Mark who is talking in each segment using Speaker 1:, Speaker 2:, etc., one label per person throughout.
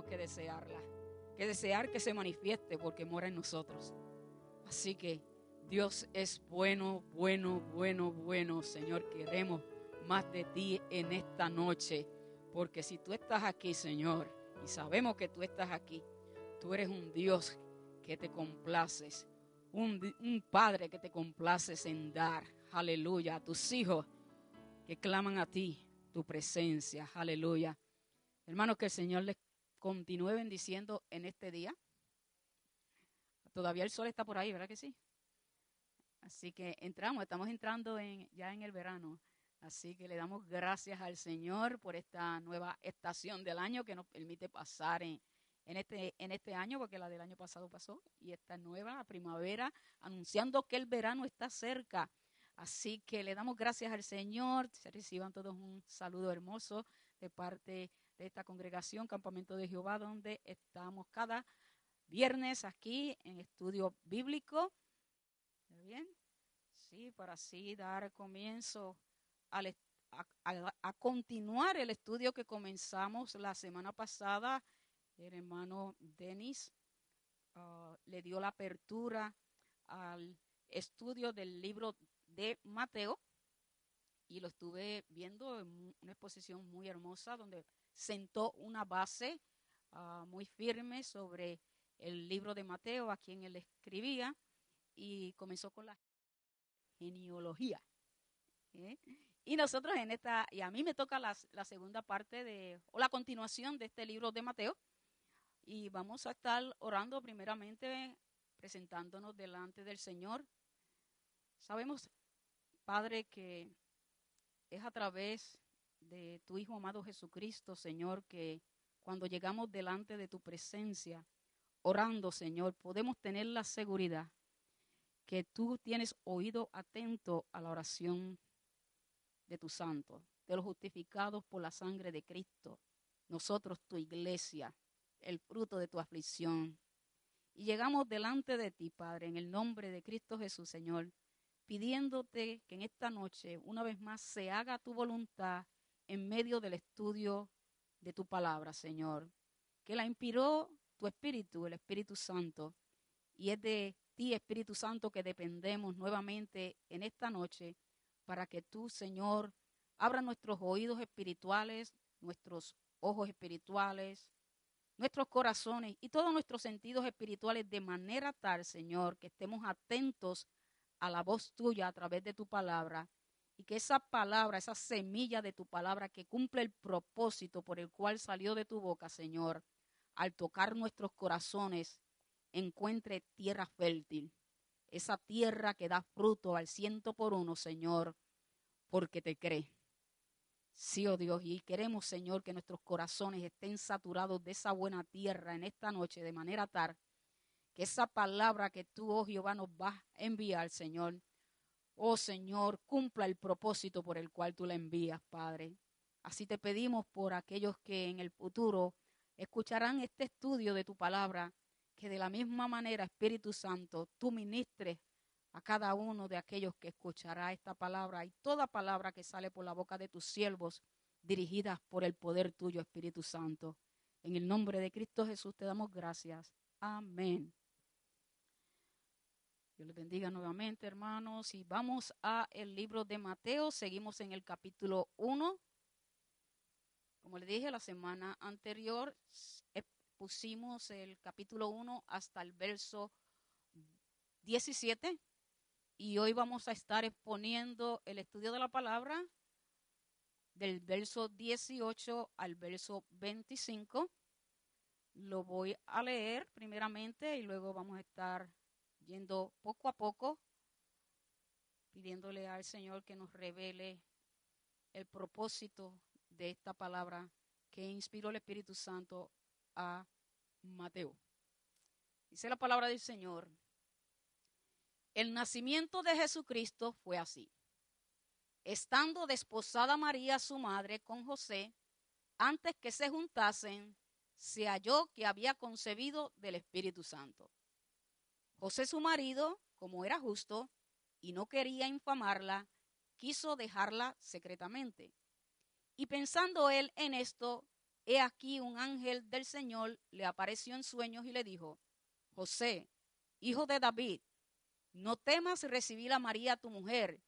Speaker 1: que desearla, que desear que se manifieste porque mora en nosotros. Así que Dios es bueno, bueno, bueno, bueno. Señor, queremos más de ti en esta noche, porque si tú estás aquí, Señor, y sabemos que tú estás aquí, tú eres un Dios que te complaces, un Padre que te complaces en dar, aleluya, a tus hijos que claman a ti tu presencia, aleluya. Hermanos, que el Señor les continúe bendiciendo en este día. Todavía el sol está por ahí, ¿verdad que sí? Así que estamos entrando ya en el verano. Así que le damos gracias al Señor por esta nueva estación del año que nos permite pasar en este año, porque la del año pasado pasó, y esta nueva primavera, anunciando que el verano está cerca. Así que le damos gracias al Señor. Se reciban todos un saludo hermoso de parte de esta congregación, Campamento de Jehová, donde estamos cada viernes aquí en estudio bíblico. ¿Está bien? Sí, para así dar comienzo a continuar el estudio que comenzamos la semana pasada. El hermano Denis le dio la apertura al estudio del libro de Mateo y lo estuve viendo en una exposición muy hermosa donde sentó una base muy firme sobre el libro de Mateo, a quien él escribía, y comenzó con la genealogía. Y nosotros y a mí me toca la segunda parte o la continuación de este libro de Mateo, y vamos a estar orando primeramente, presentándonos delante del Señor. Sabemos, Padre, que es a través de tu Hijo amado Jesucristo, Señor, que cuando llegamos delante de tu presencia, orando, Señor, podemos tener la seguridad que tú tienes oído atento a la oración de tus santos, de los justificados por la sangre de Cristo, nosotros, tu iglesia, el fruto de tu aflicción. Y llegamos delante de ti, Padre, en el nombre de Cristo Jesús, Señor, pidiéndote que en esta noche, una vez más, se haga tu voluntad en medio del estudio de tu palabra, Señor, que la inspiró tu Espíritu, el Espíritu Santo, y es de ti, Espíritu Santo, que dependemos nuevamente en esta noche, para que tú, Señor, abra nuestros oídos espirituales, nuestros ojos espirituales, nuestros corazones y todos nuestros sentidos espirituales de manera tal, Señor, que estemos atentos a la voz tuya a través de tu palabra, y que esa palabra, esa semilla de tu palabra que cumple el propósito por el cual salió de tu boca, Señor, al tocar nuestros corazones, encuentre tierra fértil, esa tierra que da fruto al 100%, Señor, porque te cree. Sí, oh Dios, y queremos, Señor, que nuestros corazones estén saturados de esa buena tierra en esta noche, de manera tal que esa palabra que tú, oh Jehová, nos vas a enviar, Señor, oh Señor, cumpla el propósito por el cual tú la envías, Padre. Así te pedimos por aquellos que en el futuro escucharán este estudio de tu palabra, que de la misma manera, Espíritu Santo, tú ministres a cada uno de aquellos que escuchará esta palabra y toda palabra que sale por la boca de tus siervos, dirigidas por el poder tuyo, Espíritu Santo. En el nombre de Cristo Jesús te damos gracias. Amén. Dios les bendiga nuevamente, hermanos. Y vamos a el libro de Mateo. Seguimos en el capítulo 1. Como les dije, la semana anterior pusimos el capítulo 1 hasta el verso 17. Y hoy vamos a estar exponiendo el estudio de la palabra del verso 18 al verso 25. Lo voy a leer primeramente y luego vamos a estar yendo poco a poco, pidiéndole al Señor que nos revele el propósito de esta palabra que inspiró el Espíritu Santo a Mateo. Dice la palabra del Señor: el nacimiento de Jesucristo fue así. Estando desposada María, su madre, con José, antes que se juntasen, se halló que había concebido del Espíritu Santo. José, su marido, como era justo y no quería infamarla, quiso dejarla secretamente. Y pensando él en esto, he aquí un ángel del Señor le apareció en sueños y le dijo: José, hijo de David, no temas recibir a María tu mujer,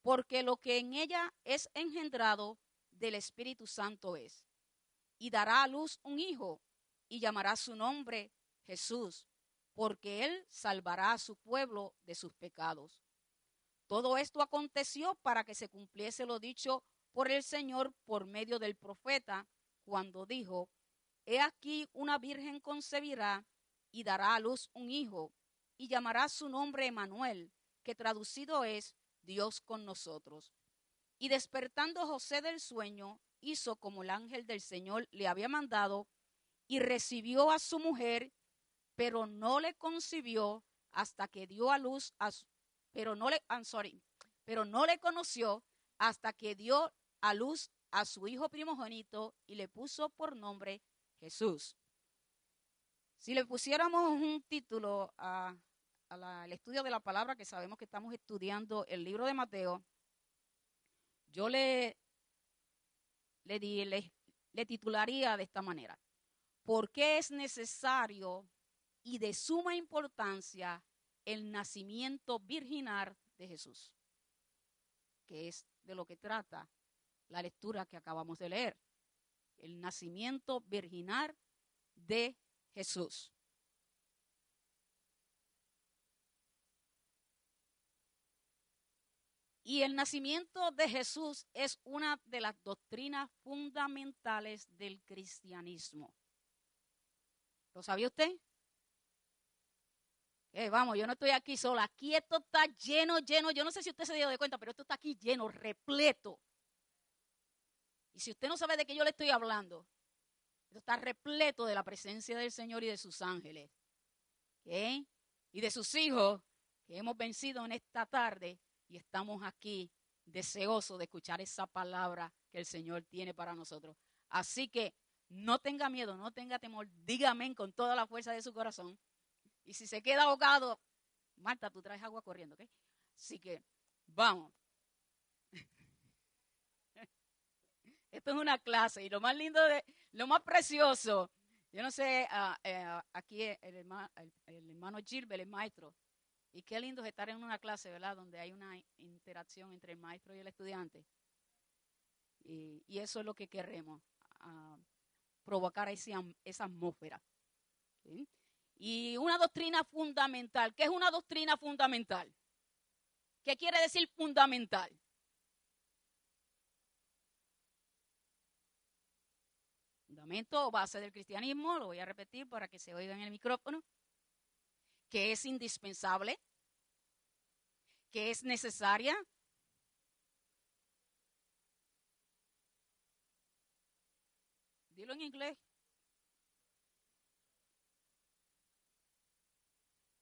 Speaker 1: porque lo que en ella es engendrado del Espíritu Santo es. Y dará a luz un hijo, y llamará su nombre Jesús, porque él salvará a su pueblo de sus pecados. Todo esto aconteció para que se cumpliese lo dicho por el Señor por medio del profeta, cuando dijo: He aquí una virgen concebirá y dará a luz un hijo, y llamará su nombre Emmanuel, que traducido es Dios con nosotros. Y despertando José del sueño, hizo como el ángel del Señor le había mandado, y recibió a su mujer, pero no le concibió hasta que dio a luz a su, pero no le conoció hasta que dio a luz a su hijo primogénito y le puso por nombre Jesús. Si le pusiéramos un título al estudio de la palabra, que sabemos que estamos estudiando el libro de Mateo, yo le titularía de esta manera: ¿por qué es necesario y de suma importancia el nacimiento virginal de Jesús? Que es de lo que trata la lectura que acabamos de leer. El nacimiento virginal de Jesús. Y el nacimiento de Jesús es una de las doctrinas fundamentales del cristianismo. ¿Lo sabía usted? Vamos, yo no estoy aquí sola. Aquí esto está lleno. Yo no sé si usted se dio de cuenta, pero esto está aquí lleno, repleto. Y si usted no sabe de qué yo le estoy hablando, esto está repleto de la presencia del Señor y de sus ángeles. ¿Okay? Y de sus hijos que hemos vencido en esta tarde y estamos aquí deseosos de escuchar esa palabra que el Señor tiene para nosotros. Así que no tenga miedo, no tenga temor, dígame con toda la fuerza de su corazón. Y si se queda ahogado, Marta, tú traes agua corriendo, ¿ok? Así que vamos. Esto es una clase y lo más lindo, lo más precioso, yo no sé, aquí el hermano Gilbert es maestro. Y qué lindo es estar en una clase, ¿verdad? Donde hay una interacción entre el maestro y el estudiante. Y eso es lo que queremos, provocar esa atmósfera. ¿Sí? Y una doctrina fundamental. ¿Qué es una doctrina fundamental? ¿Qué quiere decir fundamental? Fundamento o base del cristianismo, lo voy a repetir para que se oiga en el micrófono, que es indispensable, que es necesaria, dilo en inglés,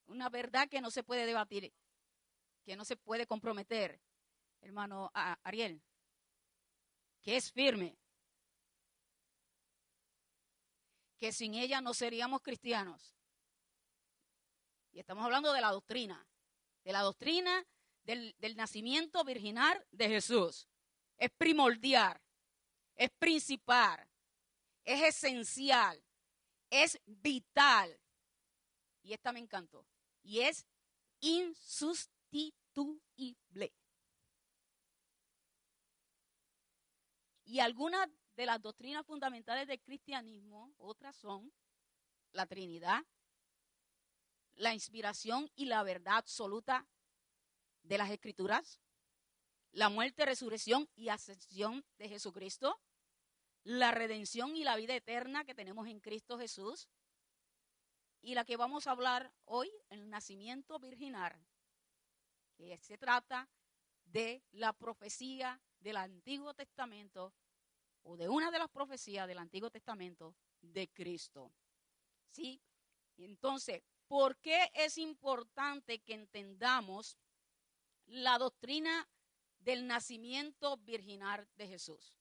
Speaker 1: una verdad que no se puede debatir, que no se puede comprometer, hermano Ariel, que es firme, que sin ella no seríamos cristianos. Y estamos hablando de la doctrina del nacimiento virginal de Jesús. Es primordial, es principal, es esencial, es vital. Y esta me encantó. Y es insustituible. Y algunas de las doctrinas fundamentales del cristianismo, otras son la Trinidad, la inspiración y la verdad absoluta de las Escrituras, la muerte, resurrección y ascensión de Jesucristo, la redención y la vida eterna que tenemos en Cristo Jesús, y la que vamos a hablar hoy, el nacimiento virginal, que se trata de la profecía del Antiguo Testamento, o de una de las profecías del Antiguo Testamento de Cristo. ¿Sí? Entonces, ¿por qué es importante que entendamos la doctrina del nacimiento virginal de Jesús?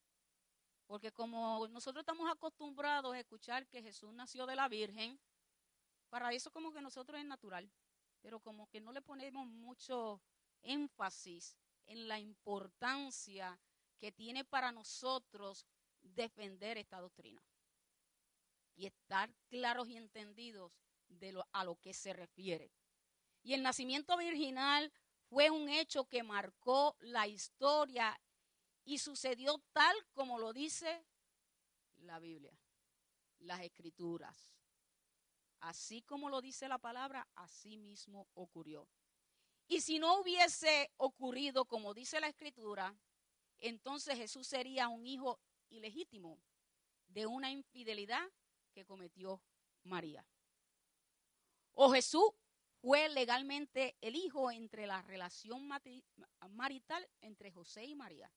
Speaker 1: Porque como nosotros estamos acostumbrados a escuchar que Jesús nació de la Virgen, para eso como que nosotros es natural, pero como que no le ponemos mucho énfasis en la importancia que tiene para nosotros defender esta doctrina. y estar claros y entendidos a lo que se refiere. Y el nacimiento virginal fue un hecho que marcó la historia y sucedió tal como lo dice la Biblia, las Escrituras. Así como lo dice la palabra, así mismo ocurrió. Y si no hubiese ocurrido como dice la Escritura, entonces Jesús sería un hijo ilegítimo de una infidelidad que cometió María. O Jesús fue legalmente el hijo entre la relación marital entre José y María.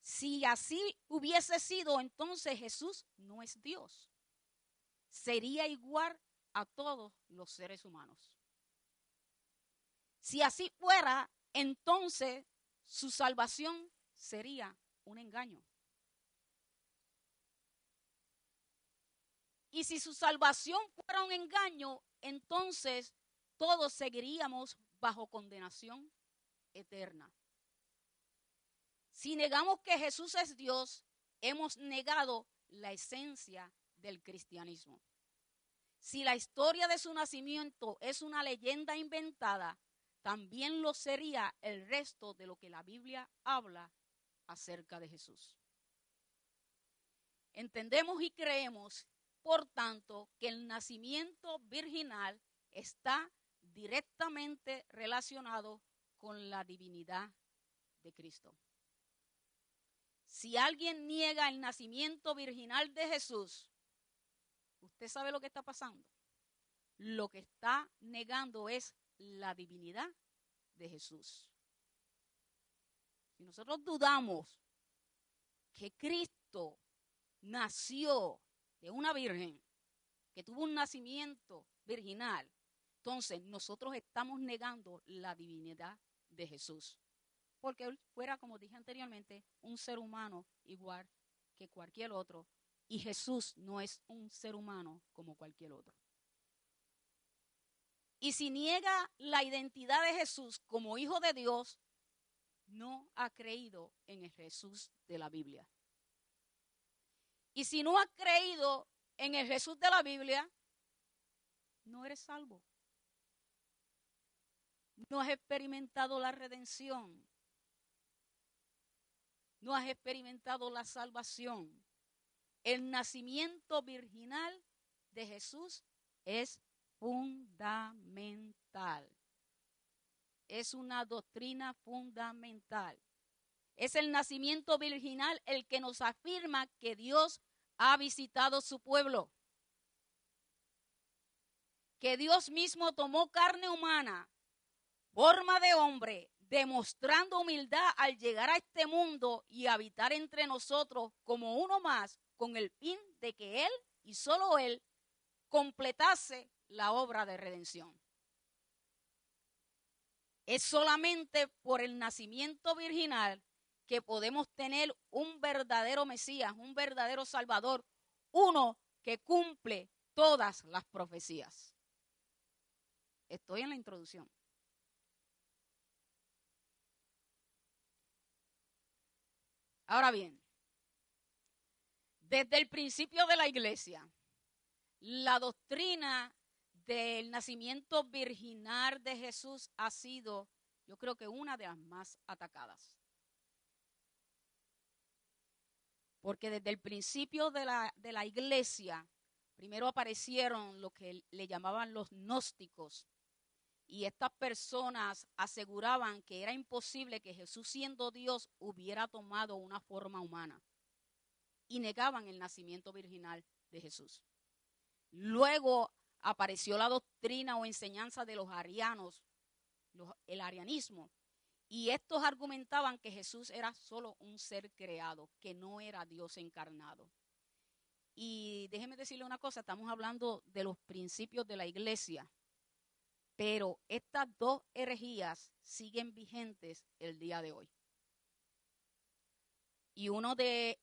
Speaker 1: Si así hubiese sido, entonces Jesús no es Dios. Sería igual a todos los seres humanos. Si así fuera, entonces su salvación sería un engaño. Y si su salvación fuera un engaño, entonces todos seguiríamos bajo condenación eterna. Si negamos que Jesús es Dios, hemos negado la esencia del cristianismo. Si la historia de su nacimiento es una leyenda inventada, también lo sería el resto de lo que la Biblia habla acerca de Jesús. Entendemos y creemos, por tanto, que el nacimiento virginal está directamente relacionado con la divinidad de Cristo. Si alguien niega el nacimiento virginal de Jesús, ¿usted sabe lo que está pasando? Lo que está negando es la divinidad de Jesús. Si nosotros dudamos que Cristo nació de una virgen, que tuvo un nacimiento virginal, entonces nosotros estamos negando la divinidad de Jesús. Porque él fuera, como dije anteriormente, un ser humano igual que cualquier otro. Y Jesús no es un ser humano como cualquier otro. Y si niega la identidad de Jesús como hijo de Dios, no ha creído en el Jesús de la Biblia. Y si no has creído en el Jesús de la Biblia, no eres salvo. No has experimentado la redención. No has experimentado la salvación. El nacimiento virginal de Jesús es fundamental. Es una doctrina fundamental. Es el nacimiento virginal el que nos afirma que Dios ha visitado su pueblo. Que Dios mismo tomó carne humana, forma de hombre, demostrando humildad al llegar a este mundo y habitar entre nosotros como uno más, con el fin de que Él y solo Él completase la obra de redención. Es solamente por el nacimiento virginal que podemos tener un verdadero Mesías, un verdadero Salvador, uno que cumple todas las profecías. Estoy en la introducción. Ahora bien, desde el principio de la iglesia, la doctrina del nacimiento virginal de Jesús ha sido, yo creo que una de las más atacadas. Porque desde el principio de la iglesia, primero aparecieron lo que le llamaban los gnósticos. Y estas personas aseguraban que era imposible que Jesús, siendo Dios, hubiera tomado una forma humana. Y negaban el nacimiento virginal de Jesús. Luego apareció la doctrina o enseñanza de los arianos, el arianismo. Y estos argumentaban que Jesús era solo un ser creado, que no era Dios encarnado. Y déjeme decirle una cosa, estamos hablando de los principios de la iglesia. Pero estas dos herejías siguen vigentes el día de hoy. Y uno de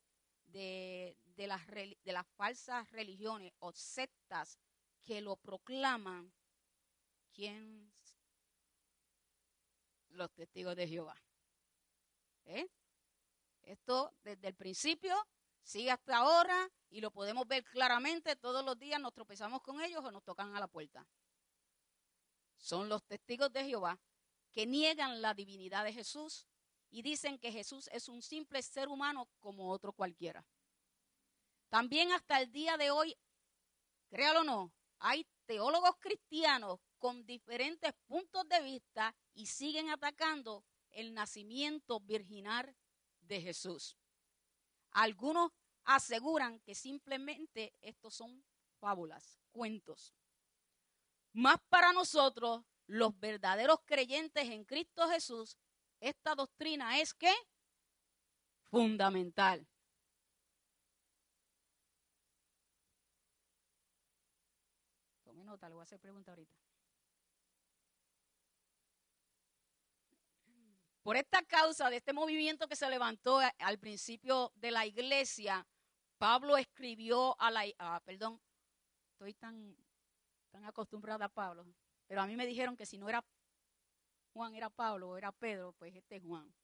Speaker 1: las falsas religiones o sectas que lo proclaman, ¿quién? Los testigos de Jehová. Esto desde el principio Sigue hasta ahora y lo podemos ver claramente. Todos los días nos tropezamos con ellos o nos tocan a la puerta. Son los testigos de Jehová que niegan la divinidad de Jesús y dicen que Jesús es un simple ser humano como otro cualquiera. También hasta el día de hoy, créalo o no, hay teólogos cristianos con diferentes puntos de vista y siguen atacando el nacimiento virginal de Jesús. Algunos aseguran que simplemente estos son fábulas, cuentos. Más para nosotros, los verdaderos creyentes en Cristo Jesús, esta doctrina es ¿qué? Fundamental. Tome nota, le voy a hacer pregunta ahorita. Por esta causa de este movimiento que se levantó al principio de la iglesia, Pablo escribió estoy tan acostumbrada a Pablo, pero a mí me dijeron que si no era Juan, era Pablo o era Pedro, pues este es Juan.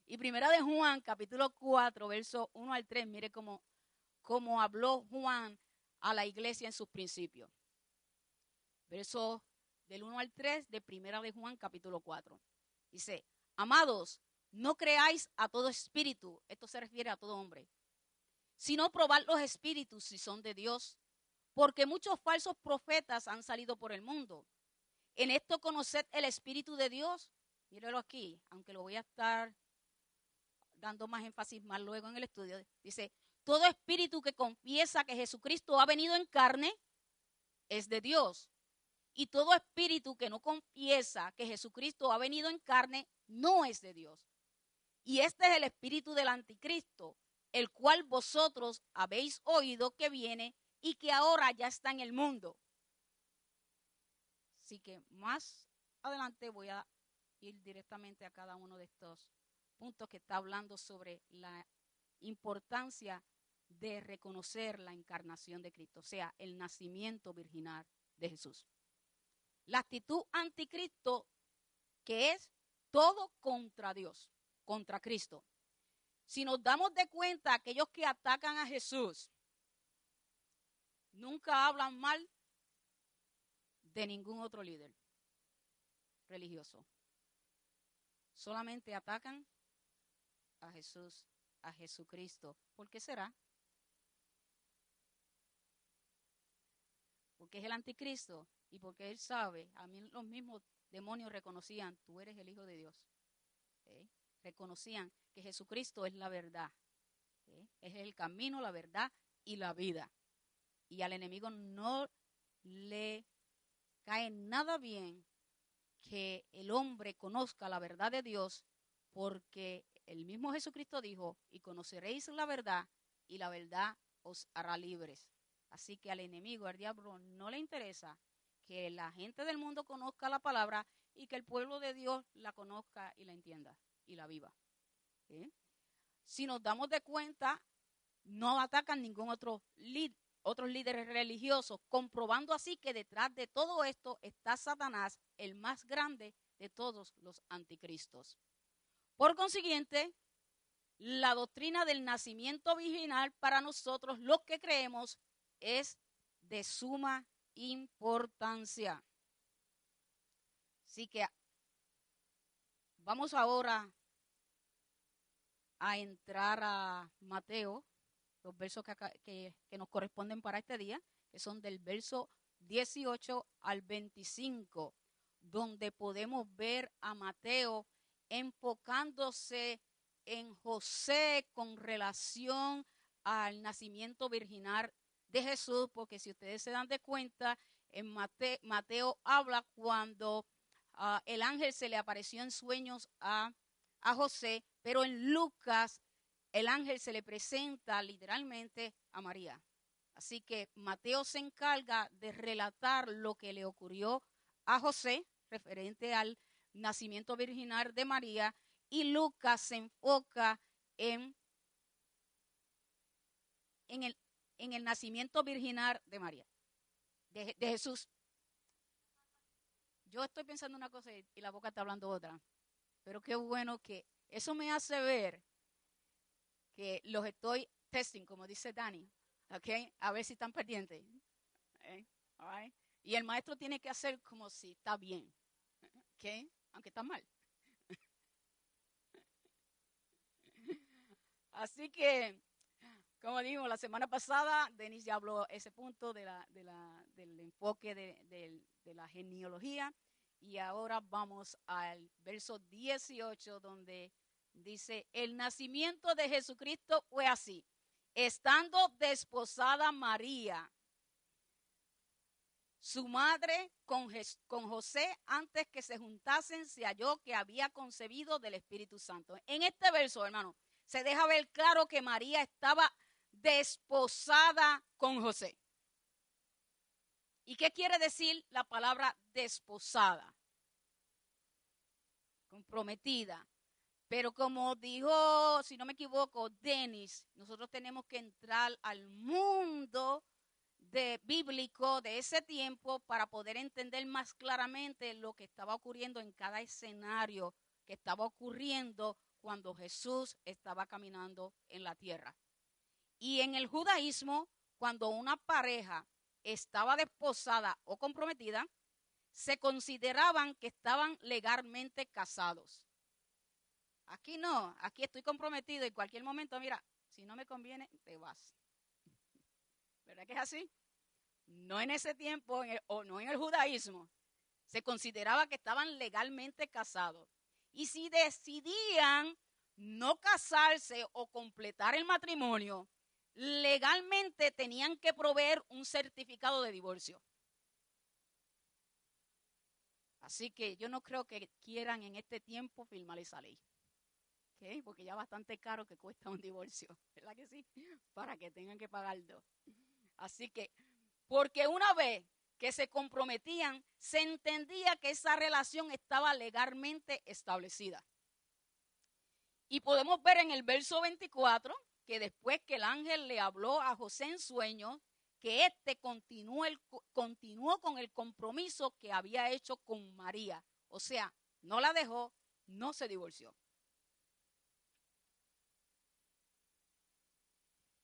Speaker 1: Y primera de Juan, capítulo 4, verso 1 al 3, mire cómo habló Juan a la iglesia en sus principios. Verso del 1 al 3 de primera de Juan, capítulo 4. Dice: amados, no creáis a todo espíritu, esto se refiere a todo hombre, sino probad los espíritus si son de Dios, porque muchos falsos profetas han salido por el mundo. En esto conoced el Espíritu de Dios. Míralo aquí, aunque lo voy a estar dando más énfasis más luego en el estudio. Dice: todo espíritu que confiesa que Jesucristo ha venido en carne es de Dios. Y todo espíritu que no confiesa que Jesucristo ha venido en carne no es de Dios. Y este es el espíritu del anticristo, el cual vosotros habéis oído que viene y que ahora ya está en el mundo. Así que más adelante voy a ir directamente a cada uno de estos puntos que está hablando sobre la importancia de reconocer la encarnación de Cristo, o sea, el nacimiento virginal de Jesús. La actitud anticristo, que es todo contra Dios, contra Cristo. Si nos damos de cuenta, aquellos que atacan a Jesús nunca hablan mal de ningún otro líder religioso. Solamente atacan a Jesús, a Jesucristo. ¿Por qué será? Porque es el anticristo y porque él sabe, a mí los mismos demonios reconocían, tú eres el Hijo de Dios. Reconocían que Jesucristo es la verdad. Es el camino, la verdad y la vida. Y al enemigo no le cae nada bien que el hombre conozca la verdad de Dios, porque el mismo Jesucristo dijo: y conoceréis la verdad, y la verdad os hará libres. Así que al enemigo, al diablo, no le interesa que la gente del mundo conozca la palabra y que el pueblo de Dios la conozca y la entienda y la viva. Si nos damos de cuenta, no atacan ningún otros líderes religiosos, comprobando así que detrás de todo esto está Satanás, el más grande de todos los anticristos. Por consiguiente, la doctrina del nacimiento virginal para nosotros, los que creemos, es de suma importancia. Así que vamos ahora a entrar a Mateo, los versos que nos corresponden para este día, que son del verso 18 al 25, donde podemos ver a Mateo enfocándose en José con relación al nacimiento virginal de Jesús, porque si ustedes se dan de cuenta, en Mateo habla cuando el ángel se le apareció en sueños a José, pero en Lucas el ángel se le presenta literalmente a María. Así que Mateo se encarga de relatar lo que le ocurrió a José referente al nacimiento virginal de María, y Lucas se enfoca en el nacimiento virginal de María, de Jesús. Yo estoy pensando una cosa y la boca está hablando otra, pero qué bueno que eso me hace ver que los estoy testing, como dice Dani, ¿ok? A ver si están pendientes. All right. Y el maestro tiene que hacer como si está bien, ¿ok? Aunque está mal. Así que, como dijimos, la semana pasada, Denis ya habló ese punto del enfoque de la genealogía. Y ahora vamos al verso 18, donde dice, el nacimiento de Jesucristo fue así. Estando desposada María, su madre, con José, antes que se juntasen, se halló que había concebido del Espíritu Santo. En este verso, hermano, se deja ver claro que María estaba desposada con José. ¿Y qué quiere decir la palabra desposada? Comprometida. Pero como dijo, si no me equivoco, Denis, nosotros tenemos que entrar al mundo bíblico de ese tiempo para poder entender más claramente lo que estaba ocurriendo en cada escenario que estaba ocurriendo cuando Jesús estaba caminando en la tierra. Y en el judaísmo, cuando una pareja estaba desposada o comprometida, se consideraban que estaban legalmente casados. Aquí no, aquí estoy comprometido y en cualquier momento, mira, si no me conviene, te vas. ¿Verdad que es así? No en ese tiempo o no en el judaísmo. Se consideraba que estaban legalmente casados. Y si decidían no casarse o completar el matrimonio, legalmente tenían que proveer un certificado de divorcio. Así que yo no creo que quieran en este tiempo firmar esa ley. ¿Okay? Porque ya bastante caro que cuesta un divorcio, ¿verdad que sí? Para que tengan que pagarlo. Así que, porque una vez que se comprometían, se entendía que esa relación estaba legalmente establecida. Y podemos ver en el verso 24 que después que el ángel le habló a José en sueños, que éste continuó con el compromiso que había hecho con María. O sea, no la dejó, no se divorció.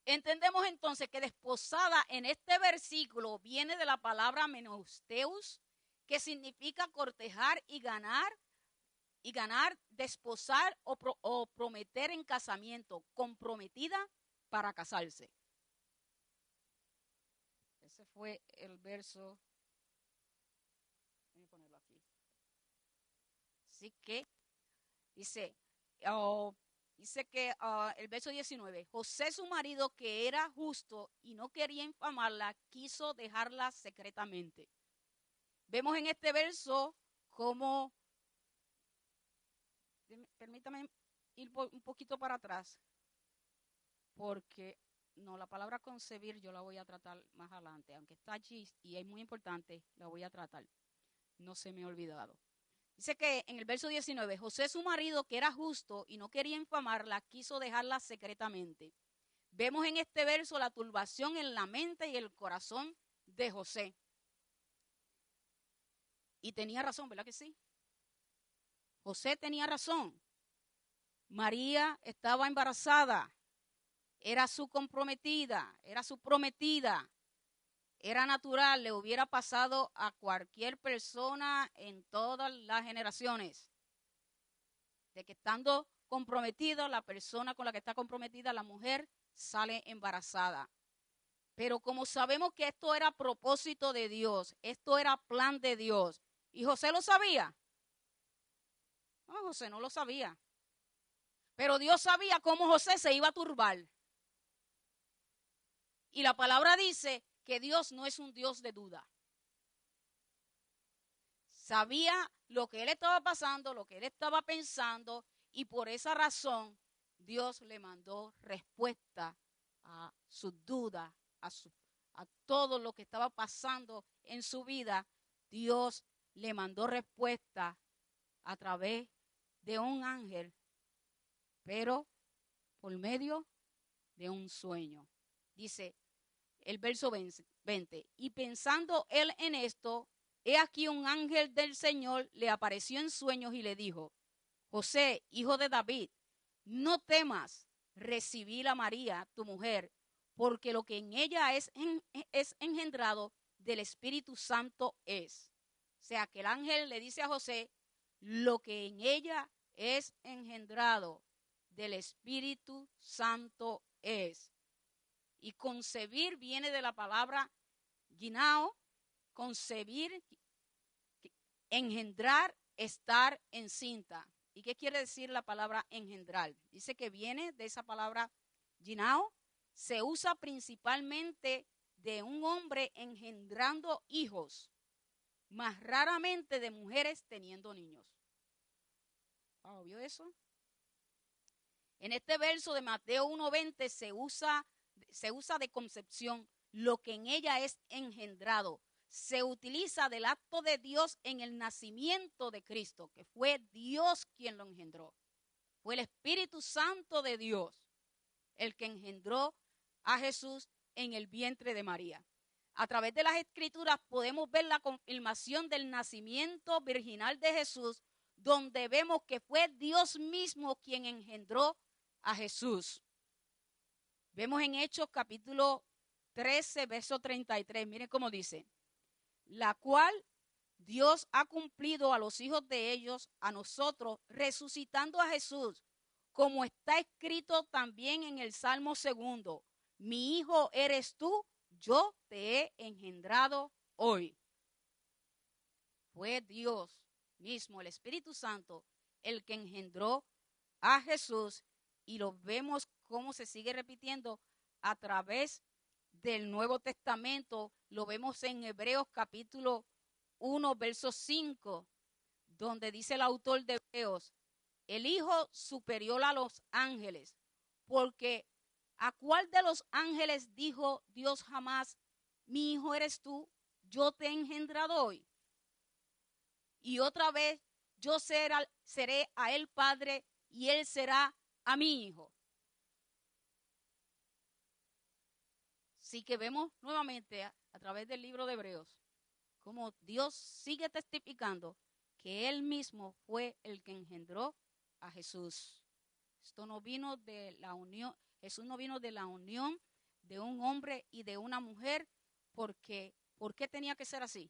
Speaker 1: Entendemos entonces que desposada en este versículo viene de la palabra menousteus, que significa cortejar y ganar, desposar o prometer en casamiento, comprometida para casarse. Ese fue el verso. Voy a ponerlo aquí. Así que dice que el verso 19, José su marido, que era justo y no quería infamarla, quiso dejarla secretamente. Vemos en este verso cómo, permítame ir un poquito para atrás, porque no, la palabra concebir yo la voy a tratar más adelante, aunque está allí y es muy importante, la voy a tratar. No se me ha olvidado. Dice que en el verso 19, José su marido, que era justo y no quería infamarla, quiso dejarla secretamente. Vemos en este verso la turbación en la mente y el corazón de José. Y tenía razón, ¿verdad que sí? José tenía razón. María estaba embarazada. Era su comprometida, era su prometida. Era natural, le hubiera pasado a cualquier persona en todas las generaciones. De que estando comprometido, la persona con la que está comprometida, la mujer, sale embarazada. Pero como sabemos que esto era propósito de Dios, esto era plan de Dios, ¿y José lo sabía? No, José no lo sabía. Pero Dios sabía cómo José se iba a turbar. Y la palabra dice que Dios no es un Dios de duda. Sabía lo que él estaba pasando, lo que él estaba pensando, y por esa razón Dios le mandó respuesta a sus dudas, a todo lo que estaba pasando en su vida. Dios le mandó respuesta a través de un ángel, pero por medio de un sueño. Dice el verso 20, y pensando él en esto, he aquí un ángel del Señor le apareció en sueños y le dijo, José, hijo de David, no temas recibir a María, tu mujer, porque lo que en ella es engendrado del Espíritu Santo es. O sea, que el ángel le dice a José, lo que en ella es engendrado del Espíritu Santo es. Y concebir viene de la palabra ginao, concebir, engendrar, estar encinta. ¿Y qué quiere decir la palabra engendrar? Dice que viene de esa palabra ginao, se usa principalmente de un hombre engendrando hijos, más raramente de mujeres teniendo niños. ¿Vio eso? En este verso de Mateo 1:20 se usa de concepción, lo que en ella es engendrado. Se utiliza del acto de Dios en el nacimiento de Cristo, que fue Dios quien lo engendró. Fue el Espíritu Santo de Dios el que engendró a Jesús en el vientre de María. A través de las Escrituras podemos ver la confirmación del nacimiento virginal de Jesús, donde vemos que fue Dios mismo quien engendró a Jesús. Vemos en Hechos capítulo 13, verso 33. Miren cómo dice. La cual Dios ha cumplido a los hijos de ellos, a nosotros, resucitando a Jesús, como está escrito también en el Salmo 2. Mi hijo eres tú, yo te he engendrado hoy. Fue Dios mismo, el Espíritu Santo, el que engendró a Jesús, y lo vemos cómo se sigue repitiendo a través del Nuevo Testamento. Lo vemos en Hebreos capítulo 1, verso 5, donde dice el autor de Hebreos, el Hijo superior a los ángeles, porque ¿a cuál de los ángeles dijo Dios jamás, mi hijo eres tú, yo te he engendrado hoy? Y otra vez, yo seré a él padre y él será a mi hijo. Así que vemos nuevamente a través del libro de Hebreos cómo Dios sigue testificando que él mismo fue el que engendró a Jesús. Esto no vino de la unión, Jesús no vino de la unión de un hombre y de una mujer, porque ¿por qué tenía que ser así?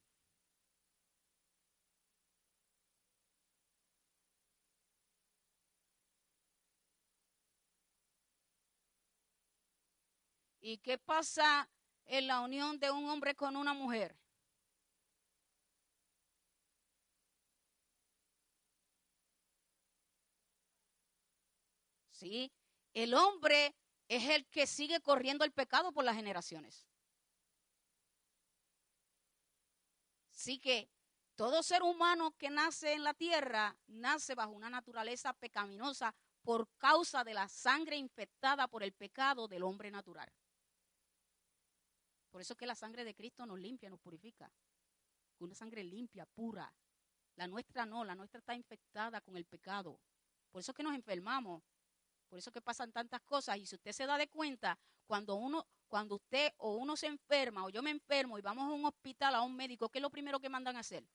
Speaker 1: ¿Y qué pasa en la unión de un hombre con una mujer? Sí, el hombre es el que sigue corriendo el pecado por las generaciones. Así que todo ser humano que nace en la tierra nace bajo una naturaleza pecaminosa por causa de la sangre infectada por el pecado del hombre natural. Por eso es que la sangre de Cristo nos limpia, nos purifica. Una sangre limpia, pura. La nuestra no, la nuestra está infectada con el pecado. Por eso es que nos enfermamos. Por eso es que pasan tantas cosas. Y si usted se da de cuenta, cuando usted o uno se enferma o yo me enfermo y vamos a un hospital, a un médico, ¿qué es lo primero que mandan a hacer?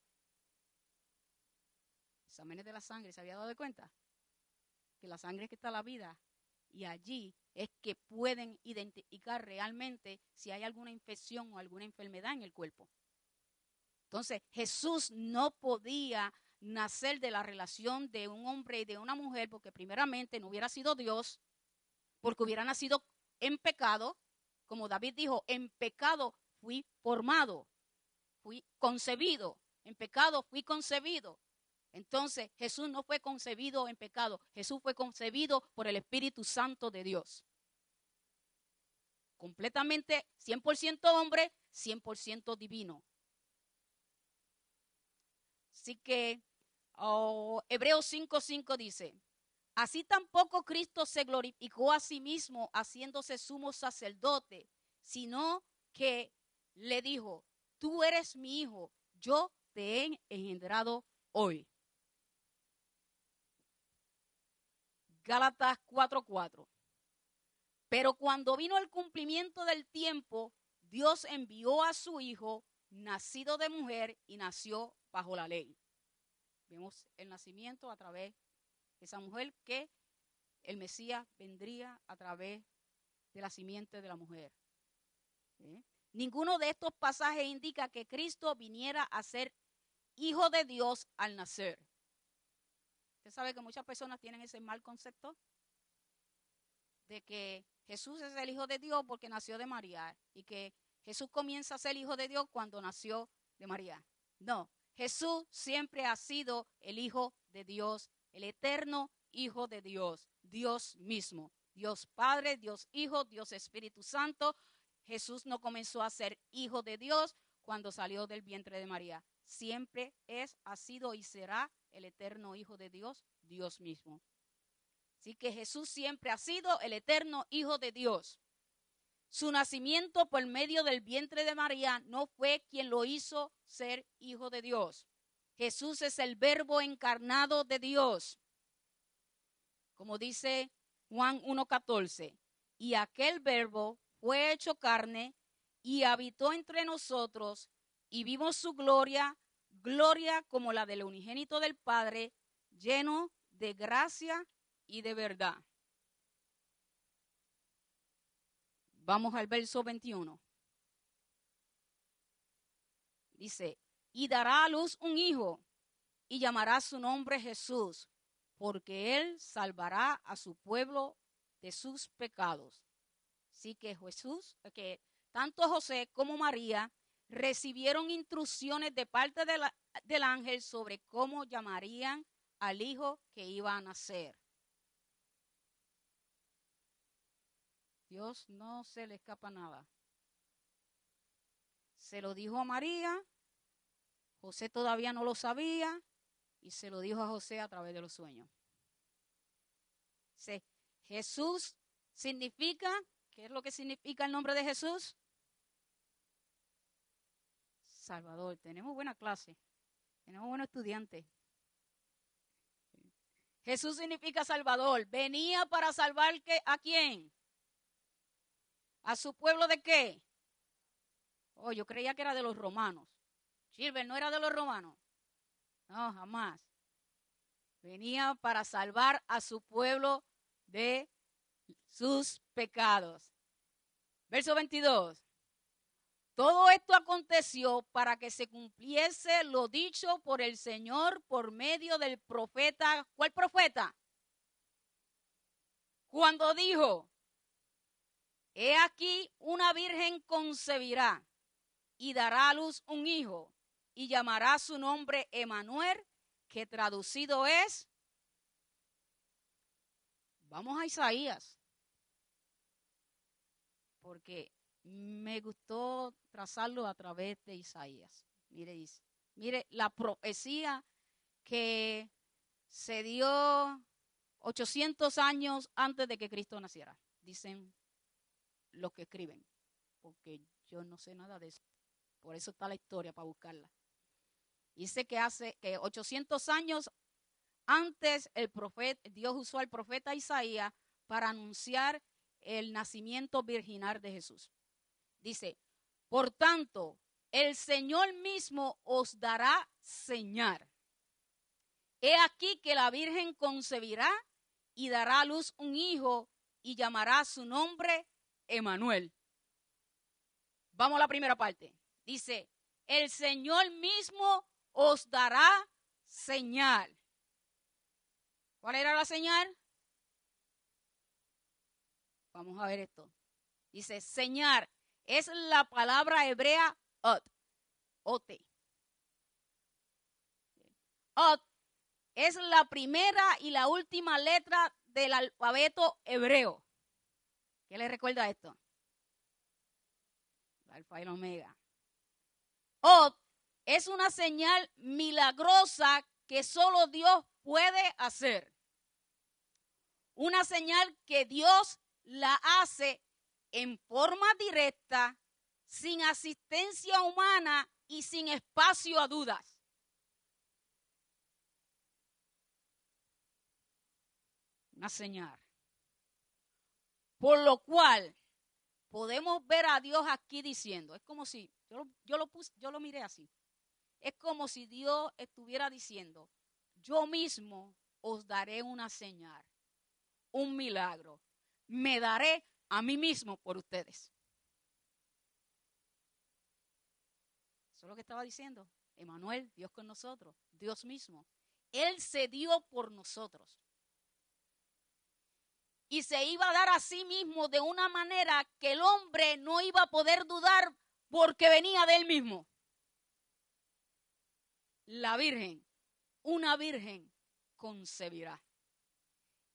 Speaker 1: Exámenes de la sangre. ¿Se había dado de cuenta? Que la sangre es que está la vida. Y allí es que pueden identificar realmente si hay alguna infección o alguna enfermedad en el cuerpo. Entonces, Jesús no podía nacer de la relación de un hombre y de una mujer, porque primeramente no hubiera sido Dios, porque hubiera nacido en pecado. Como David dijo, en pecado fui formado, fui concebido, en pecado fui concebido. Entonces, Jesús no fue concebido en pecado, Jesús fue concebido por el Espíritu Santo de Dios. Completamente 100% hombre, 100% divino. Así que Hebreos 5:5 dice, así tampoco Cristo se glorificó a sí mismo haciéndose sumo sacerdote, sino que le dijo, tú eres mi hijo, yo te he engendrado hoy. Gálatas 4:4. Pero cuando vino el cumplimiento del tiempo, Dios envió a su hijo, nacido de mujer y nació bajo la ley. Vemos el nacimiento a través de esa mujer que el Mesías vendría a través de la simiente de la mujer. ¿Sí? Ninguno de estos pasajes indica que Cristo viniera a ser hijo de Dios al nacer. Usted sabe que muchas personas tienen ese mal concepto de que Jesús es el hijo de Dios porque nació de María y que Jesús comienza a ser hijo de Dios cuando nació de María. No, Jesús siempre ha sido el hijo de Dios, el eterno hijo de Dios, Dios mismo, Dios Padre, Dios Hijo, Dios Espíritu Santo. Jesús no comenzó a ser hijo de Dios cuando salió del vientre de María. Siempre es, ha sido y será el eterno hijo de Dios, Dios mismo. Así que Jesús siempre ha sido el eterno hijo de Dios. Su nacimiento por medio del vientre de María no fue quien lo hizo ser hijo de Dios. Jesús es el verbo encarnado de Dios. Como dice Juan 1:14, y aquel verbo fue hecho carne y habitó entre nosotros y vimos su gloria, gloria como la del unigénito del Padre, lleno de gracia y de verdad. Vamos al verso 21. Dice, y dará a luz un hijo y llamará su nombre Jesús, porque él salvará a su pueblo de sus pecados. Así que Jesús, que tanto José como María recibieron instrucciones de parte del ángel sobre cómo llamarían al hijo que iba a nacer. Dios no se le escapa nada. Se lo dijo a María, José todavía no lo sabía y se lo dijo a José a través de los sueños. Jesús significa, ¿qué es lo que significa el nombre de Jesús? Salvador. Tenemos buena clase, tenemos buenos estudiantes. Jesús significa Salvador. Venía para salvar ¿a quién? ¿A su pueblo de qué? Oh, yo creía que era de los romanos. Gilbert, ¿no era de los romanos? No, jamás. Venía para salvar a su pueblo de sus pecados. Verso 22. Todo esto aconteció para que se cumpliese lo dicho por el Señor por medio del profeta. ¿Cuál profeta? Cuando dijo, he aquí una virgen concebirá y dará a luz un hijo y llamará su nombre Emanuel, que traducido es, vamos a Isaías, porque me gustó trazarlo a través de Isaías. Mire la profecía que se dio 800 años antes de que Cristo naciera, dicen los que escriben, porque yo no sé nada de eso. Por eso está la historia, para buscarla. Dice que hace 800 años antes Dios usó al profeta Isaías para anunciar el nacimiento virginal de Jesús. Dice, por tanto, el Señor mismo os dará señal. He aquí que la virgen concebirá y dará a luz un hijo y llamará su nombre Emanuel. Vamos a la primera parte. Dice, el Señor mismo os dará señal. ¿Cuál era la señal? Vamos a ver esto. Dice, señal. Es la palabra hebrea ot. Ote. Ot es la primera y la última letra del alfabeto hebreo. ¿Qué le recuerda esto? El alfa y el omega. Ot es una señal milagrosa que solo Dios puede hacer. Una señal que Dios la hace en forma directa, sin asistencia humana y sin espacio a dudas. Una señal. Por lo cual podemos ver a Dios aquí diciendo, es como si, yo lo miré así, es como si Dios estuviera diciendo, yo mismo os daré una señal. un milagro. Me daré a mí mismo por ustedes. Eso es lo que estaba diciendo. Emmanuel, Dios con nosotros, Dios mismo. Él se dio por nosotros. Y se iba a dar a sí mismo de una manera que el hombre no iba a poder dudar porque venía de él mismo. La virgen, una virgen concebirá.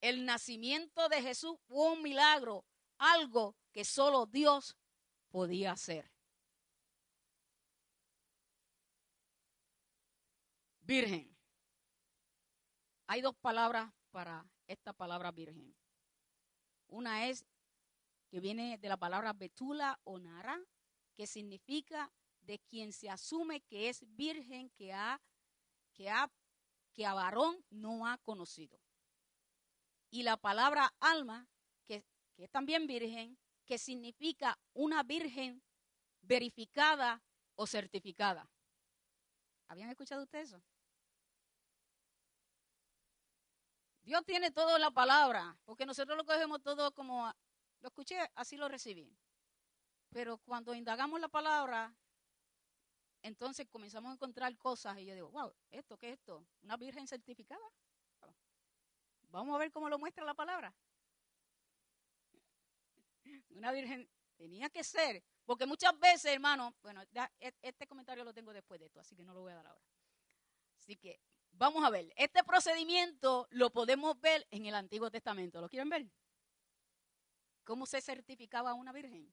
Speaker 1: El nacimiento de Jesús fue un milagro, algo que solo Dios podía hacer. Virgen. Hay dos palabras para esta palabra virgen. Una es que viene de la palabra betula o nara, que significa de quien se asume que es virgen, que a varón no ha conocido. Y la palabra alma, que es también virgen, que significa una virgen verificada o certificada. ¿Habían escuchado ustedes eso? Dios tiene todo en la palabra, porque nosotros lo cogemos todo como, lo escuché, así lo recibí. Pero cuando indagamos la palabra, entonces comenzamos a encontrar cosas y yo digo, wow, ¿esto qué es esto? ¿Una virgen certificada? Vamos a ver cómo lo muestra la palabra. Una virgen tenía que ser, porque muchas veces, hermano, bueno, este comentario lo tengo después de esto, así que no lo voy a dar ahora. Así que vamos a ver, este procedimiento lo podemos ver en el Antiguo Testamento. ¿Lo quieren ver? ¿Cómo se certificaba una virgen?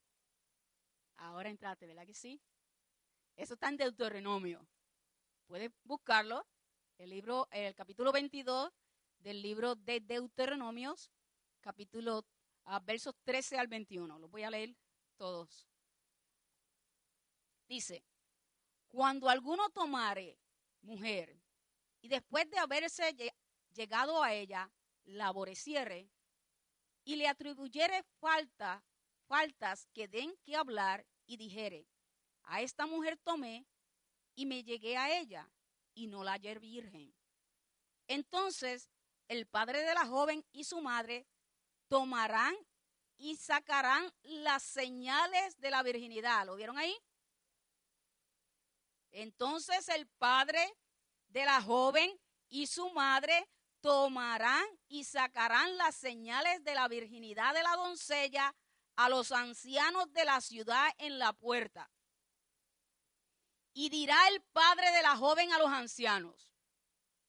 Speaker 1: Ahora entrate, ¿verdad que sí? Eso está en Deuteronomio. Puedes buscarlo, el capítulo 22 del libro de Deuteronomios, versos 13 al 21. Los voy a leer todos. Dice, cuando alguno tomare mujer y después de haberse llegado a ella, la aborreciere y le atribuyere faltas que den que hablar y dijere, a esta mujer tomé y me llegué a ella y no la hallé virgen. Entonces el padre de la joven y su madre tomarán y sacarán las señales de la virginidad. ¿Lo vieron ahí? Entonces el padre de la joven y su madre tomarán y sacarán las señales de la virginidad de la doncella a los ancianos de la ciudad en la puerta. Y dirá el padre de la joven a los ancianos,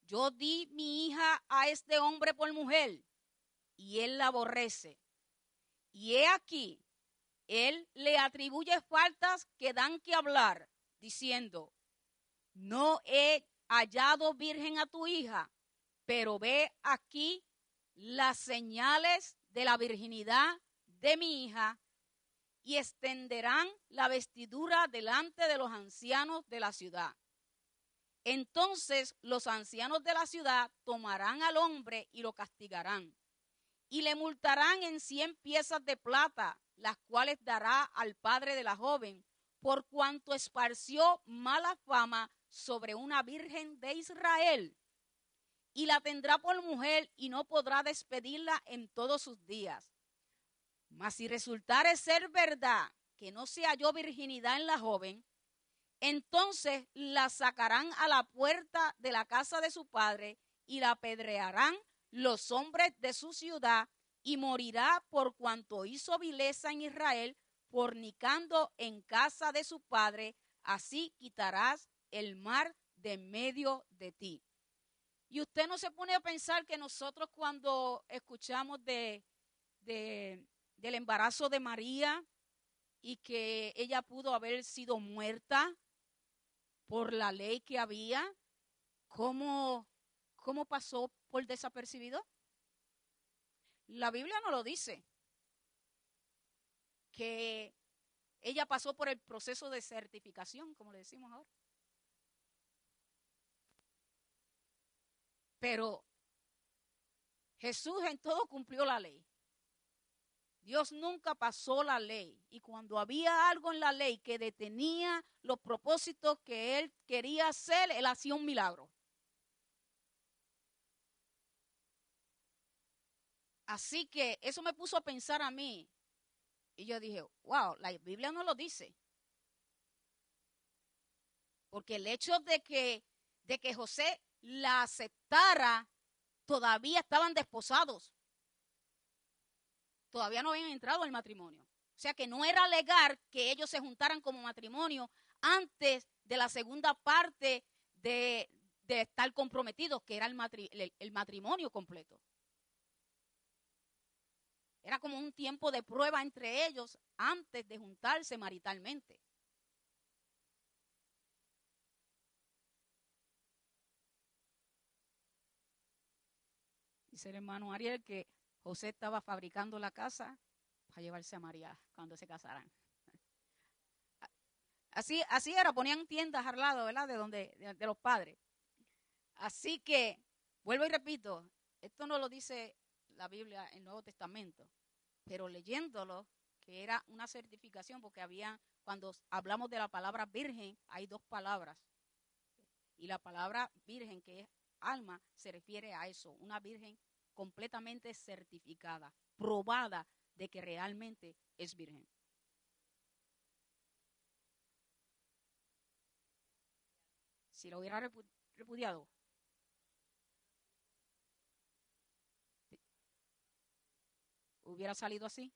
Speaker 1: yo di mi hija a este hombre por mujer, y él la aborrece. Y he aquí, él le atribuye faltas que dan que hablar, diciendo, no he hallado virgen a tu hija, pero ve aquí las señales de la virginidad de mi hija, y extenderán la vestidura delante de los ancianos de la ciudad. Entonces los ancianos de la ciudad tomarán al hombre y lo castigarán, y le multarán en 100 piezas de plata, las cuales dará al padre de la joven, por cuanto esparció mala fama sobre una virgen de Israel. Y la tendrá por mujer y no podrá despedirla en todos sus días. Mas si resultare ser verdad que no se halló virginidad en la joven, entonces la sacarán a la puerta de la casa de su padre y la apedrearán los hombres de su ciudad, y morirá por cuanto hizo vileza en Israel, fornicando en casa de su padre. Así quitarás el mar de en medio de ti. Y usted no se pone a pensar que nosotros cuando escuchamos del embarazo de María y que ella pudo haber sido muerta por la ley que había, ¿cómo pasó por desapercibido? La Biblia no lo dice, que ella pasó por el proceso de certificación, como le decimos ahora. Pero Jesús en todo cumplió la ley. Dios nunca pasó la ley. Y cuando había algo en la ley que detenía los propósitos que Él quería hacer, Él hacía un milagro. Así que eso me puso a pensar a mí. Y yo dije, wow, la Biblia no lo dice. Porque el hecho de que José la aceptara, todavía estaban desposados. Todavía no habían entrado al matrimonio. O sea que no era legal que ellos se juntaran como matrimonio antes de la segunda parte de estar comprometidos, que era el matrimonio completo. Era como un tiempo de prueba entre ellos antes de juntarse maritalmente. Dice el hermano Ariel que José estaba fabricando la casa para llevarse a María cuando se casaran. Así era, ponían tiendas al lado, ¿verdad? De los padres. Así que, vuelvo y repito, esto no lo dice la Biblia en el Nuevo Testamento, pero leyéndolo, que era una certificación, porque cuando hablamos de la palabra virgen, hay dos palabras. Y la palabra virgen, que es alma, se refiere a eso, una virgen completamente certificada, probada de que realmente es virgen. Si lo hubiera repudiado, hubiera salido así.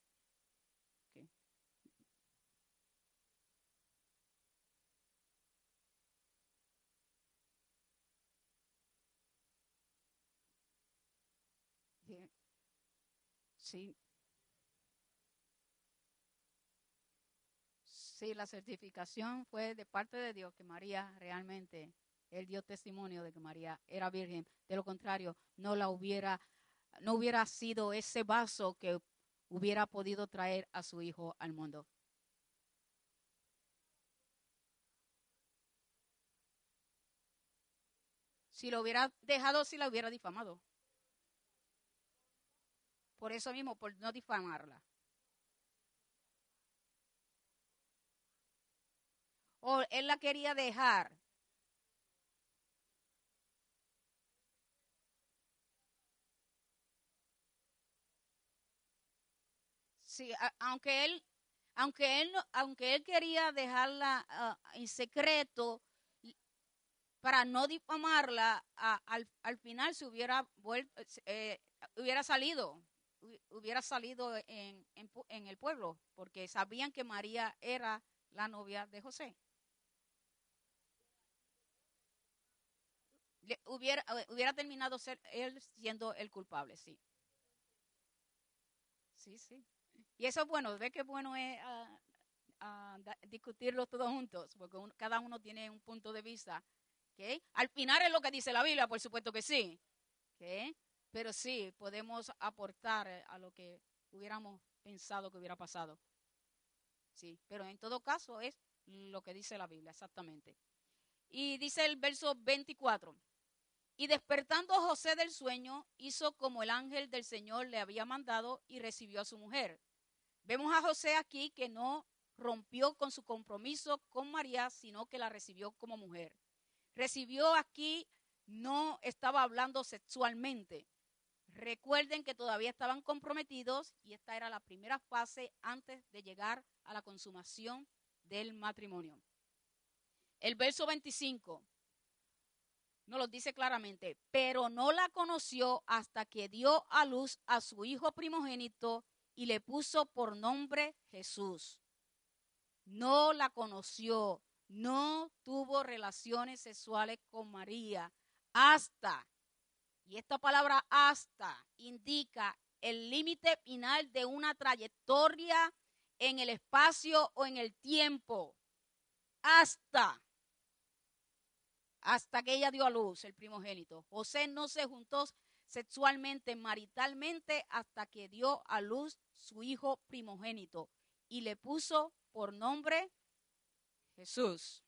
Speaker 1: Okay. Sí, sí, la certificación fue de parte de Dios que María realmente, él dio testimonio de que María era virgen. De lo contrario, no hubiera sido ese vaso que hubiera podido traer a su hijo al mundo. Si lo hubiera dejado, si la hubiera difamado. Por eso mismo, por no difamarla. O él la quería dejar. Sí, aunque él quería dejarla en secreto para no difamarla, al final se hubiera vuelto, hubiera salido en el pueblo, porque sabían que María era la novia de José. Hubiera terminado él siendo el culpable, sí. Sí, sí. Y eso es bueno, ve que bueno es discutirlo todos juntos, porque cada uno tiene un punto de vista. ¿Okay? Al final es lo que dice la Biblia, por supuesto que sí. ¿Okay? Pero sí, podemos aportar a lo que hubiéramos pensado que hubiera pasado. Sí, pero en todo caso es lo que dice la Biblia, exactamente. Y dice el verso 24. Y despertando José del sueño, hizo como el ángel del Señor le había mandado y recibió a su mujer. Vemos a José aquí que no rompió con su compromiso con María, sino que la recibió como mujer. Recibió aquí, no estaba hablando sexualmente. Recuerden que todavía estaban comprometidos y esta era la primera fase antes de llegar a la consumación del matrimonio. El verso 25 nos lo dice claramente, pero no la conoció hasta que dio a luz a su hijo primogénito y le puso por nombre Jesús. No la conoció, no tuvo relaciones sexuales con María hasta, y esta palabra hasta indica el límite final de una trayectoria en el espacio o en el tiempo. Hasta que ella dio a luz el primogénito. José no se juntó sexualmente, maritalmente, hasta que dio a luz su hijo primogénito y le puso por nombre Jesús.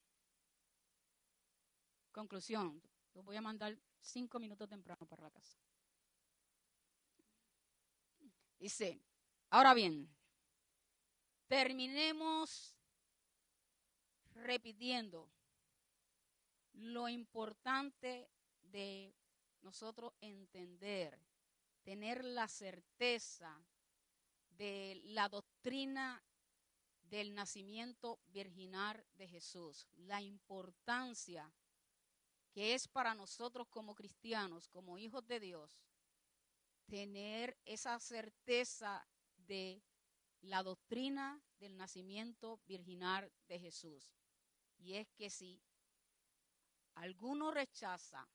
Speaker 1: Conclusión. Los voy a mandar 5 minutos temprano para la casa. Dice, ahora bien, terminemos repitiendo lo importante de nosotros entender tener la certeza de la doctrina del nacimiento virginal de Jesús, la importancia que es para nosotros como cristianos, como hijos de Dios, tener esa certeza de la doctrina del nacimiento virginal de Jesús. Y es que si alguno rechaza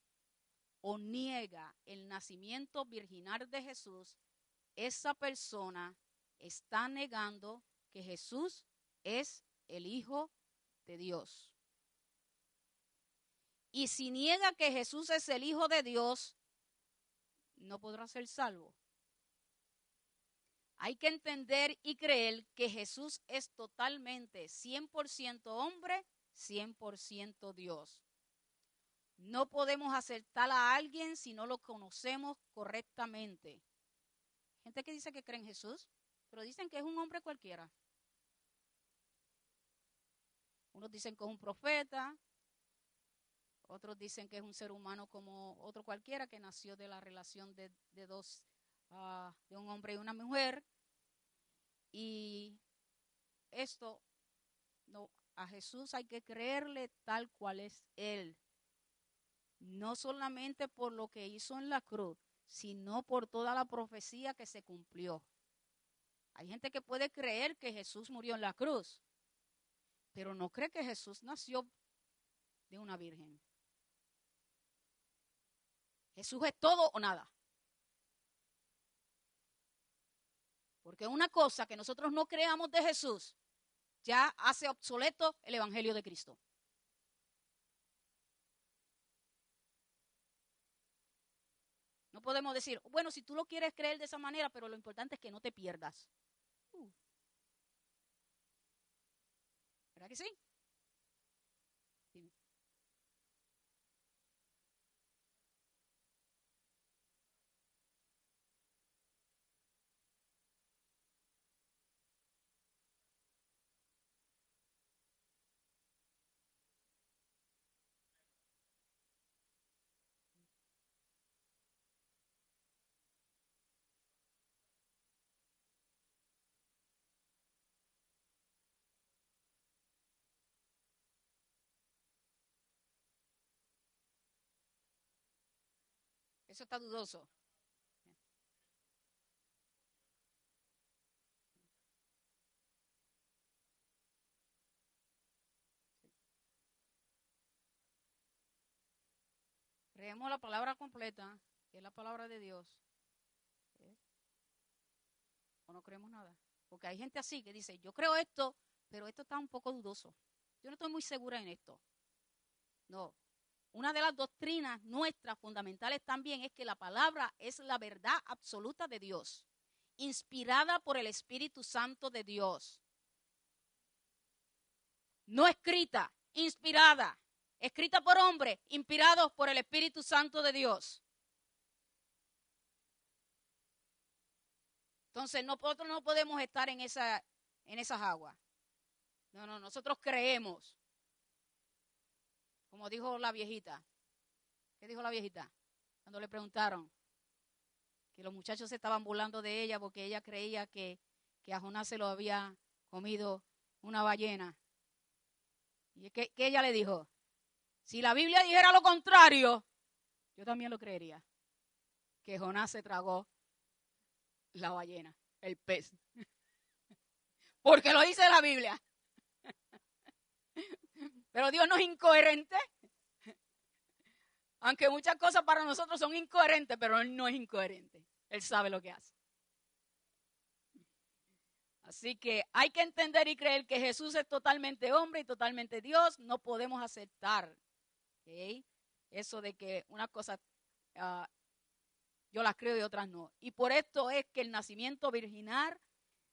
Speaker 1: o niega el nacimiento virginal de Jesús, esa persona está negando que Jesús es el Hijo de Dios. Y si niega que Jesús es el Hijo de Dios, no podrá ser salvo. Hay que entender y creer que Jesús es totalmente 100% hombre, 100% Dios. No podemos aceptar a alguien si no lo conocemos correctamente. Gente que dice que cree en Jesús, pero dicen que es un hombre cualquiera. Unos dicen que es un profeta, otros dicen que es un ser humano como otro cualquiera que nació de la relación de un hombre y una mujer. Y esto, no, a Jesús hay que creerle tal cual es Él. No solamente por lo que hizo en la cruz, sino por toda la profecía que se cumplió. Hay gente que puede creer que Jesús murió en la cruz, pero no cree que Jesús nació de una virgen. Jesús es todo o nada. Porque una cosa que nosotros no creamos de Jesús ya hace obsoleto el Evangelio de Cristo. No podemos decir, bueno, si tú lo quieres creer de esa manera, pero lo importante es que no te pierdas. ¿Verdad que sí? Dime. Eso está dudoso. Creemos la palabra completa, que es la palabra de Dios. O no creemos nada. Porque hay gente así que dice, yo creo esto, pero esto está un poco dudoso. Yo no estoy muy segura en esto. No. Una de las doctrinas nuestras fundamentales también es que la palabra es la verdad absoluta de Dios, inspirada por el Espíritu Santo de Dios. No escrita, inspirada, escrita por hombres, inspirados por el Espíritu Santo de Dios. Entonces nosotros no podemos estar en esas aguas. No, nosotros creemos. Como dijo la viejita. ¿Qué dijo la viejita? Cuando le preguntaron que los muchachos se estaban burlando de ella porque ella creía que a Jonás se lo había comido una ballena. ¿Y qué ella le dijo? Si la Biblia dijera lo contrario, yo también lo creería. Que Jonás se tragó la ballena, el pez. Porque lo dice la Biblia. Pero Dios no es incoherente. Aunque muchas cosas para nosotros son incoherentes, pero Él no es incoherente. Él sabe lo que hace. Así que hay que entender y creer que Jesús es totalmente hombre y totalmente Dios. No podemos aceptar, ¿okay?, eso de que unas cosas yo las creo y otras no. Y por esto es que el nacimiento virginal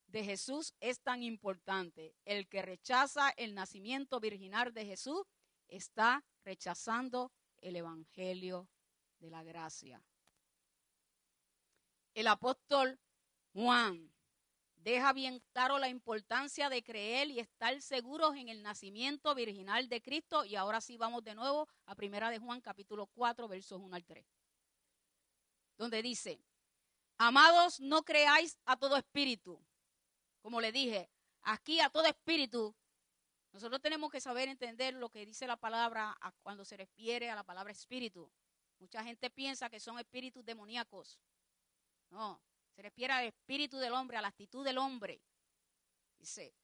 Speaker 1: de Jesús es tan importante. El que rechaza el nacimiento virginal de Jesús está rechazando el Evangelio de la gracia. El apóstol Juan deja bien claro la importancia de creer y estar seguros en el nacimiento virginal de Cristo. Y ahora sí vamos de nuevo a 1 de Juan capítulo 4, versos 1 al 3. Donde dice, Amados, no creáis a todo espíritu. Como le dije, aquí a todo espíritu, nosotros tenemos que saber entender lo que dice la palabra cuando se refiere a la palabra espíritu. Mucha gente piensa que son espíritus demoníacos. No, se refiere al espíritu del hombre, a la actitud del hombre. Dice,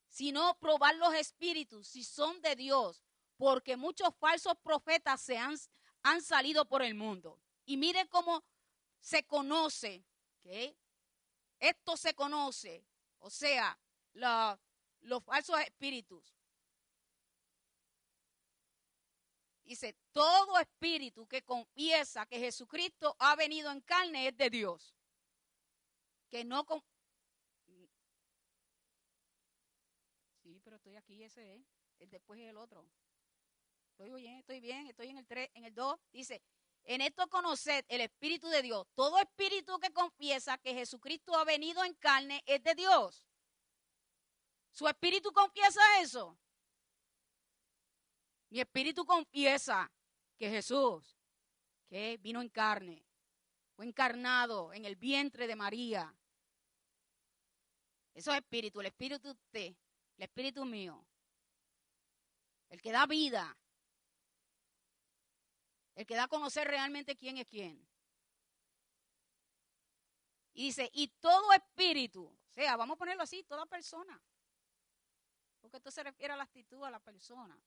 Speaker 1: sino probar los espíritus si son de Dios, porque muchos falsos profetas han salido por el mundo. Y mire cómo se conoce, ¿okay? Esto se conoce, o sea, los falsos espíritus. Dice, todo espíritu que confiesa que Jesucristo ha venido en carne es de Dios. Que no... Sí, pero estoy aquí, ese es. Después es el otro. Estoy bien, estoy en el 3, en el 2. Dice, en esto conoced el Espíritu de Dios. Todo espíritu que confiesa que Jesucristo ha venido en carne es de Dios. ¿Su espíritu confiesa eso? Mi espíritu confiesa que Jesús, que vino en carne, fue encarnado en el vientre de María. Eso es espíritu, el espíritu de usted, el espíritu mío, el que da vida, el que da a conocer realmente quién es quién. Y dice, y todo espíritu, o sea, vamos a ponerlo así, toda persona, porque esto se refiere a la actitud a la persona,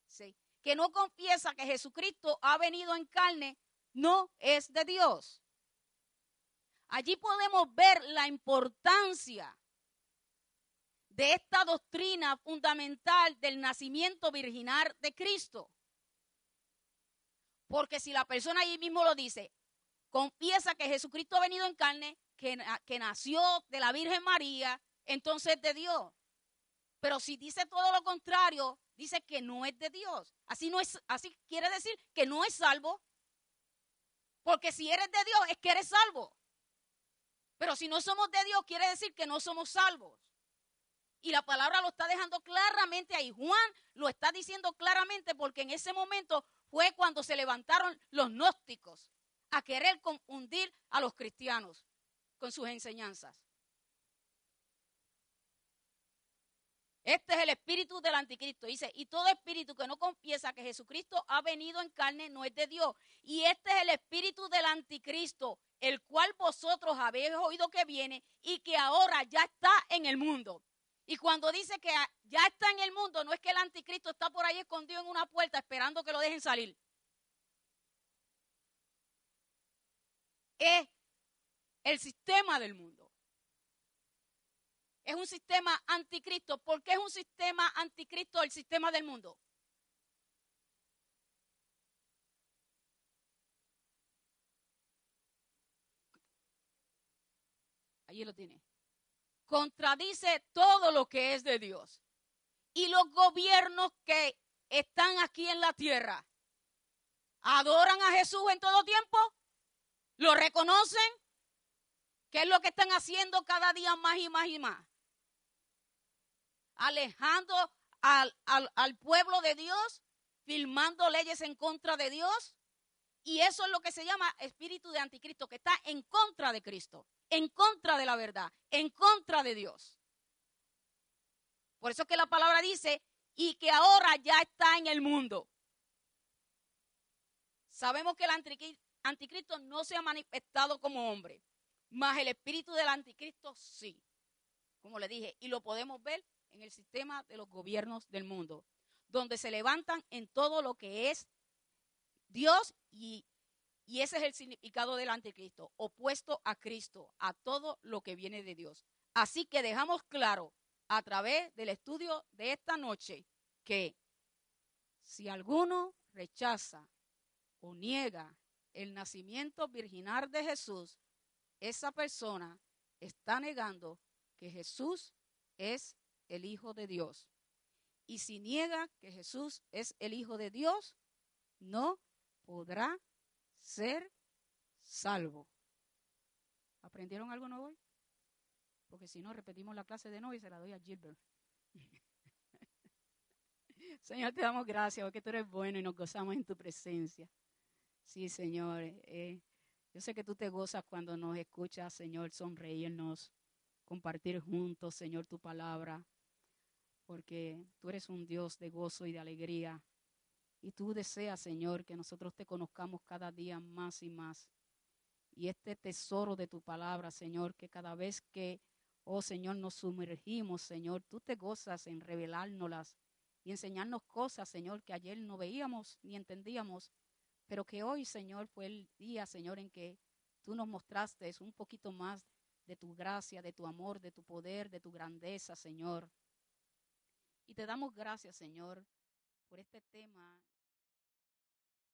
Speaker 1: ¿sí? Que no confiesa que Jesucristo ha venido en carne, no es de Dios. Allí podemos ver la importancia de esta doctrina fundamental del nacimiento virginal de Cristo. Porque si la persona allí mismo lo dice, confiesa que Jesucristo ha venido en carne, que nació de la Virgen María, entonces es de Dios. Pero si dice todo lo contrario, dice que no es de Dios. Así quiere decir que no es salvo. Porque si eres de Dios, es que eres salvo. Pero si no somos de Dios, quiere decir que no somos salvos. Y la palabra lo está dejando claramente ahí. Juan lo está diciendo claramente porque en ese momento fue cuando se levantaron los gnósticos a querer confundir a los cristianos con sus enseñanzas. Este es el espíritu del anticristo. Dice, y todo espíritu que no confiesa que Jesucristo ha venido en carne no es de Dios. Y este es el espíritu del anticristo, el cual vosotros habéis oído que viene y que ahora ya está en el mundo. Y cuando dice que ya está en el mundo, no es que el anticristo está por ahí escondido en una puerta esperando que lo dejen salir. Es el sistema del mundo. Es un sistema anticristo. ¿Por qué es un sistema anticristo el sistema del mundo? Allí lo tiene. Contradice todo lo que es de Dios. Y los gobiernos que están aquí en la tierra, ¿adoran a Jesús en todo tiempo? ¿Lo reconocen? ¿Qué es lo que están haciendo cada día más y más y más? Alejando al pueblo de Dios, firmando leyes en contra de Dios. Y eso es lo que se llama espíritu de anticristo, que está en contra de Cristo, en contra de la verdad, en contra de Dios. Por eso es que la palabra dice, y que ahora ya está en el mundo. Sabemos que el anticristo no se ha manifestado como hombre, mas el espíritu del anticristo sí, como le dije, y lo podemos ver en el sistema de los gobiernos del mundo, donde se levantan en todo lo que es Dios y ese es el significado del anticristo, opuesto a Cristo, a todo lo que viene de Dios. Así que dejamos claro a través del estudio de esta noche que si alguno rechaza o niega el nacimiento virginal de Jesús, esa persona está negando que Jesús es el Hijo de Dios. Y si niega que Jesús es el Hijo de Dios, no podrá ser salvo. ¿Aprendieron algo nuevo hoy? Porque si no, repetimos la clase de nuevo y se la doy a Gilbert. Señor, te damos gracias porque tú eres bueno y nos gozamos en tu presencia. Sí, Señor. Yo sé que tú te gozas cuando nos escuchas, Señor, sonreírnos, compartir juntos, Señor, tu palabra, porque tú eres un Dios de gozo y de alegría. Y tú deseas, Señor, que nosotros te conozcamos cada día más y más. Y este tesoro de tu palabra, Señor, que cada vez que, oh Señor, nos sumergimos, Señor, tú te gozas en revelárnoslas y enseñarnos cosas, Señor, que ayer no veíamos ni entendíamos, pero que hoy, Señor, fue el día, Señor, en que tú nos mostraste un poquito más de tu gracia, de tu amor, de tu poder, de tu grandeza, Señor. Y te damos gracias, Señor, por este tema.